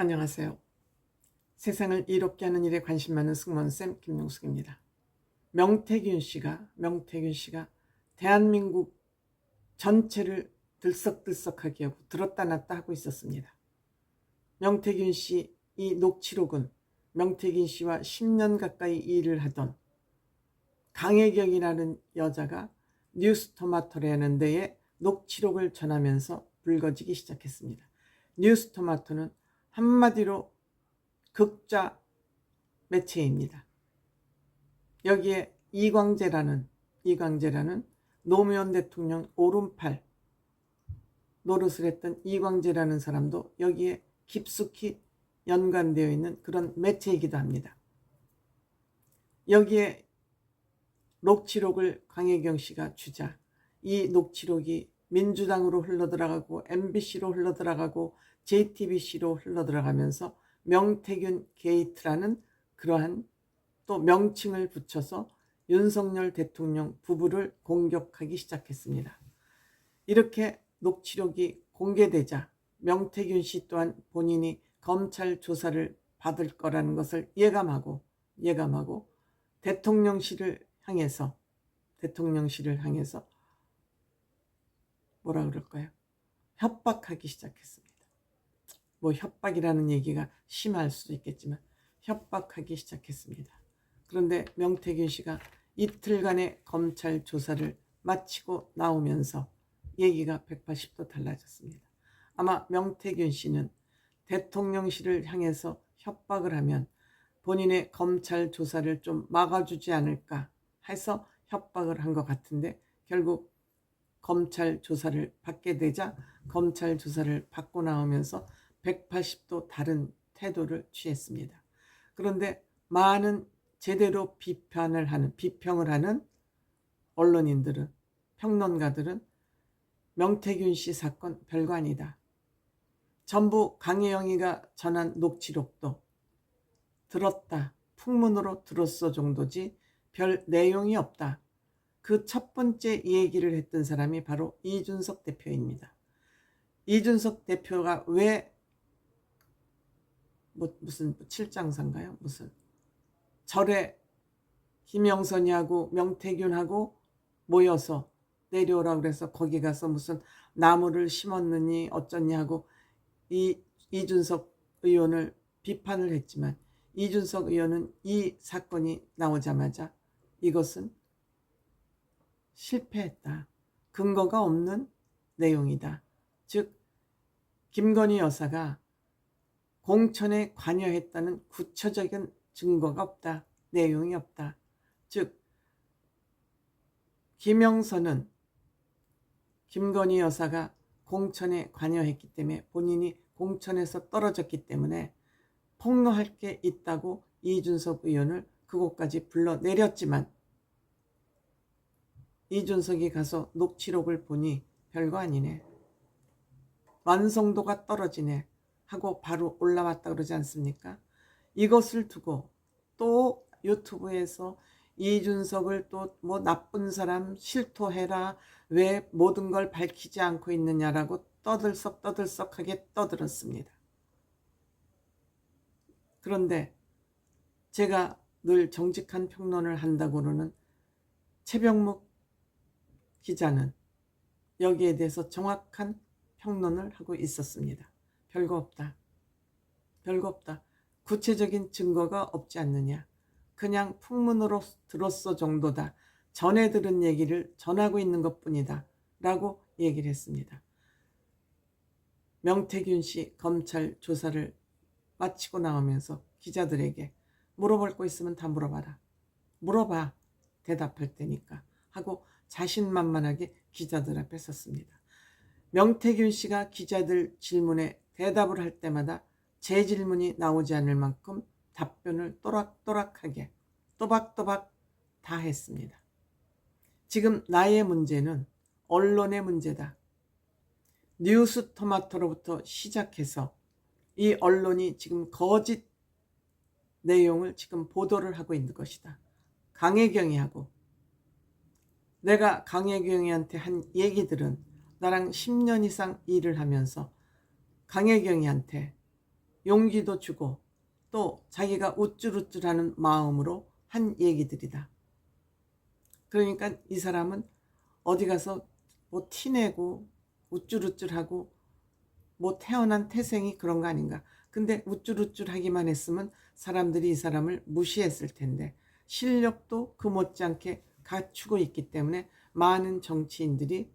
안녕하세요. 세상을 이롭게 하는 일에 관심 많은 승무원쌤 김용숙입니다. 명태균 씨가 대한민국 전체를 들썩들썩하게 하고 들었다 놨다 하고 있었습니다. 명태균 씨 이 녹취록은 명태균 씨와 10년 가까이 일을 하던 강혜경이라는 여자가 뉴스토마토라는 데에 녹취록을 전하면서 불거지기 시작했습니다. 뉴스토마토는 한마디로 극좌 매체입니다. 여기에 이광재라는 노무현 대통령 오른팔 노릇을 했던 이광재라는 사람도 여기에 깊숙이 연관되어 있는 그런 매체이기도 합니다. 여기에 녹취록을 강혜경 씨가 주자 이 녹취록이 민주당으로 흘러들어가고 MBC로 흘러들어가고 JTBC로 흘러들어가면서 명태균 게이트라는 그러한 또 명칭을 붙여서 윤석열 대통령 부부를 공격하기 시작했습니다. 이렇게 녹취록이 공개되자 명태균 씨 또한 본인이 검찰 조사를 받을 거라는 것을 예감하고 대통령실을 향해서 뭐라 그럴까요? 협박하기 시작했습니다. 뭐 협박이라는 얘기가 심할 수도 있겠지만 협박하기 시작했습니다. 그런데 명태균 씨가 이틀간의 검찰 조사를 마치고 나오면서 얘기가 180도 달라졌습니다. 아마 명태균 씨는 대통령실을 향해서 협박을 하면 본인의 검찰 조사를 좀 막아주지 않을까 해서 협박을 한 것 같은데 결국 검찰 조사를 받게 되자 검찰 조사를 받고 나오면서 180도 다른 태도를 취했습니다. 그런데 많은 제대로 비평을 하는 언론인들은, 평론가들은 명태균 씨 사건 별거 아니다. 전부 강혜영이가 전한 녹취록도 들었다, 풍문으로 들었어 정도지 별 내용이 없다. 그 첫 번째 얘기를 했던 사람이 바로 이준석 대표입니다. 이준석 대표가 왜 무슨 칠장사인가요? 무슨 절에 김영선이하고 명태균하고 모여서 내려오라고 그래서 거기 가서 무슨 나무를 심었느니 어쩌니 하고 이준석 의원을 비판을 했지만 이준석 의원은 이 사건이 나오자마자 이것은 실패했다. 근거가 없는 내용이다. 즉 김건희 여사가 공천에 관여했다는 구체적인 증거가 없다. 내용이 없다. 즉 김영선은 김건희 여사가 공천에 관여했기 때문에 본인이 공천에서 떨어졌기 때문에 폭로할 게 있다고 이준석 의원을 그곳까지 불러내렸지만 이준석이 가서 녹취록을 보니 별거 아니네. 완성도가 떨어지네 하고 바로 올라왔다 그러지 않습니까? 이것을 두고 또 유튜브에서 이준석을 또 뭐 나쁜 사람 실토해라 왜 모든 걸 밝히지 않고 있느냐라고 떠들썩하게 떠들었습니다. 그런데 제가 늘 정직한 평론을 한다고는 최병묵 기자는 여기에 대해서 정확한 평론을 하고 있었습니다. 별거 없다. 구체적인 증거가 없지 않느냐. 그냥 풍문으로 들었어 정도다. 전에 들은 얘기를 전하고 있는 것뿐이다. 라고 얘기를 했습니다. 명태균 씨 검찰 조사를 마치고 나오면서 기자들에게 물어볼 거 있으면 다 물어봐라. 물어봐. 대답할 테니까. 하고 자신만만하게 기자들 앞에 섰습니다. 명태균 씨가 기자들 질문에 대답을 할 때마다 제 질문이 나오지 않을 만큼 답변을 또박또박하게 또박또박 다 했습니다. 지금 나의 문제는 언론의 문제다. 뉴스토마토로부터 시작해서 이 언론이 지금 거짓 내용을 지금 보도를 하고 있는 것이다. 강혜경이 하고 내가 강혜경이한테 한 얘기들은 나랑 10년 이상 일을 하면서 강혜경이한테 용기도 주고 또 자기가 우쭐우쭐하는 마음으로 한 얘기들이다. 그러니까 이 사람은 어디 가서 뭐 티내고 우쭐우쭐하고 뭐 태어난 태생이 그런 거 아닌가. 근데 우쭐우쭐하기만 했으면 사람들이 이 사람을 무시했을 텐데 실력도 그 못지않게 갖추고 있기 때문에 많은 정치인들이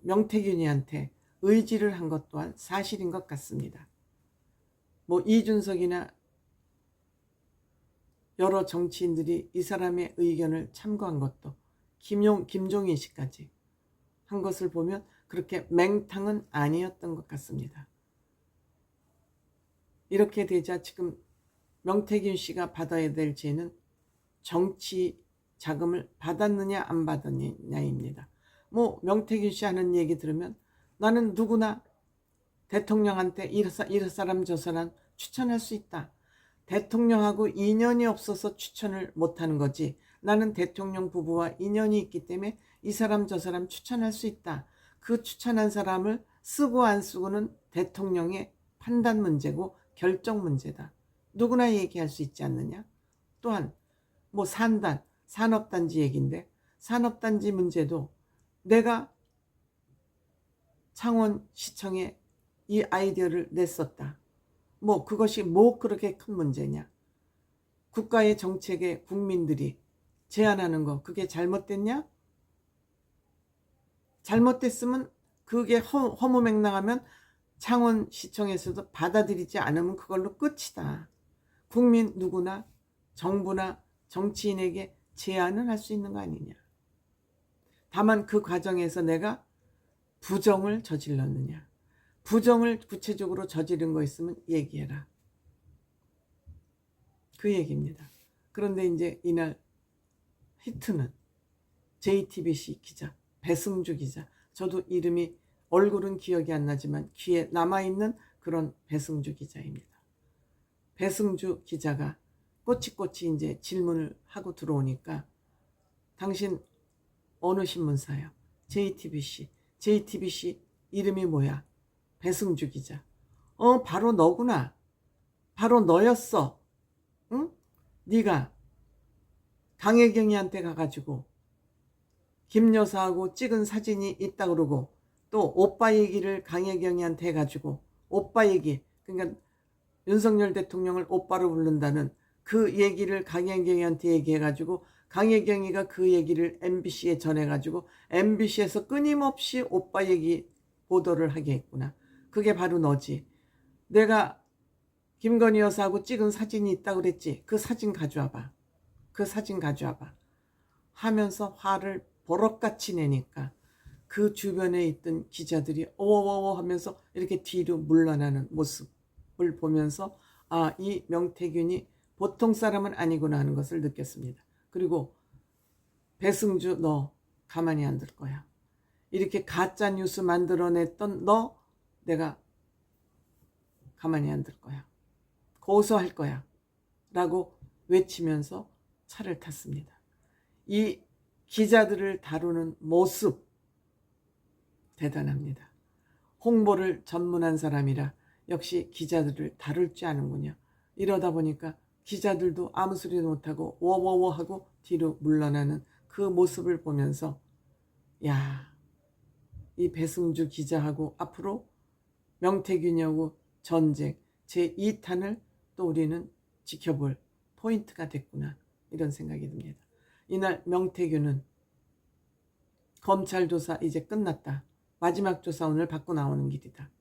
명태균이한테 의지를 한 것 또한 사실인 것 같습니다. 뭐 이준석이나 여러 정치인들이 이 사람의 의견을 참고한 것도 김종인 씨까지 한 것을 보면 그렇게 맹탕은 아니었던 것 같습니다. 이렇게 되자 지금 명태균 씨가 받아야 될 죄는 정치 자금을 받았느냐 안 받았느냐입니다. 뭐 명태균 씨 하는 얘기 들으면 나는 누구나 대통령한테 이 사람 저 사람 추천할 수 있다. 대통령하고 인연이 없어서 추천을 못하는 거지. 나는 대통령 부부와 인연이 있기 때문에 이 사람 저 사람 추천할 수 있다. 그 추천한 사람을 쓰고 안 쓰고는 대통령의 판단 문제고 결정 문제다. 누구나 얘기할 수 있지 않느냐. 또한 뭐 산업단지 얘기인데 산업단지 문제도 내가 창원시청에 이 아이디어를 냈었다. 뭐 그것이 뭐 그렇게 큰 문제냐. 국가의 정책에 국민들이 제안하는 거 그게 잘못됐냐? 잘못됐으면 그게 허무맹랑하면 창원시청에서도 받아들이지 않으면 그걸로 끝이다. 국민 누구나 정부나 정치인에게 제안을 할 수 있는 거 아니냐. 다만 그 과정에서 내가 부정을 저질렀느냐. 부정을 구체적으로 저지른 거 있으면 얘기해라. 그 얘기입니다. 그런데 이제 이날 히트는 JTBC 기자 배승주 기자. 저도 이름이 얼굴은 기억이 안 나지만 귀에 남아있는 그런 배승주 기자입니다. 배승주 기자가 꼬치꼬치 이제 질문을 하고 들어오니까 당신 어느 신문사요? JTBC 이름이 뭐야? 배승주 기자. 바로 너구나. 바로 너였어. 응? 네가 강혜경이한테 가가지고 김 여사하고 찍은 사진이 있다 그러고 또 오빠 얘기를 강혜경이한테 해가지고 오빠 얘기, 그러니까 윤석열 대통령을 오빠로 부른다는 그 얘기를 강혜경이한테 얘기해가지고 강혜경이가 그 얘기를 MBC에 전해가지고 MBC에서 끊임없이 오빠 얘기 보도를 하게 했구나. 그게 바로 너지. 내가 김건희 여사하고 찍은 사진이 있다고 그랬지. 그 사진 가져와봐. 그 사진 가져와봐. 하면서 화를 버럭같이 내니까 그 주변에 있던 기자들이 어워워워 하면서 이렇게 뒤로 물러나는 모습을 보면서 아, 이 명태균이 보통 사람은 아니구나 하는 것을 느꼈습니다. 그리고 배승주 너 가만히 안 둘 거야. 이렇게 가짜 뉴스 만들어냈던 너 내가 가만히 안 둘 거야. 고소할 거야. 라고 외치면서 차를 탔습니다. 이 기자들을 다루는 모습 대단합니다. 홍보를 전문한 사람이라 역시 기자들을 다룰 줄 아는군요. 이러다 보니까 기자들도 아무 소리도 못하고 워워워 하고 뒤로 물러나는 그 모습을 보면서 야, 이 배승주 기자하고 앞으로 명태균하고 전쟁 제2탄을 또 우리는 지켜볼 포인트가 됐구나 이런 생각이 듭니다. 이날 명태균은 검찰 조사 이제 끝났다. 마지막 조사 오늘 받고 나오는 길이다.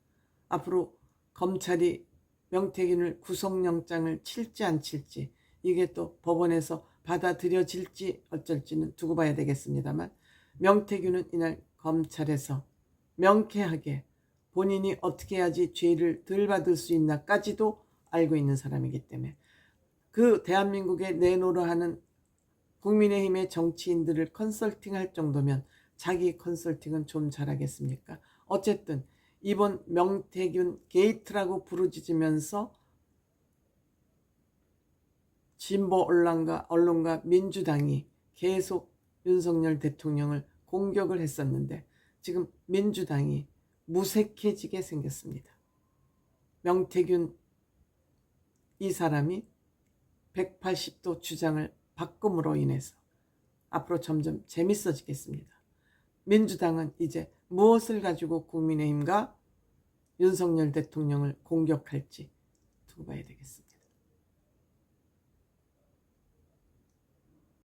앞으로 검찰이 명태균을 구속영장을 칠지 안 칠지 이게 또 법원에서 받아들여질지 어쩔지는 두고 봐야 되겠습니다만 명태균은 이날 검찰에서 명쾌하게 본인이 어떻게 해야지 죄를 덜 받을 수 있나까지도 알고 있는 사람이기 때문에 그 대한민국에 내놓으려 하는 국민의힘의 정치인들을 컨설팅할 정도면 자기 컨설팅은 좀 잘하겠습니까? 어쨌든 이번 명태균 게이트라고 부르짖으면서 진보 언론과 민주당이 계속 윤석열 대통령을 공격을 했었는데 지금 민주당이 무색해지게 생겼습니다. 명태균 이 사람이 180도 주장을 바꿈으로 인해서 앞으로 점점 재밌어지겠습니다. 민주당은 이제 무엇을 가지고 국민의힘과 윤석열 대통령을 공격할지 두고 봐야 되겠습니다.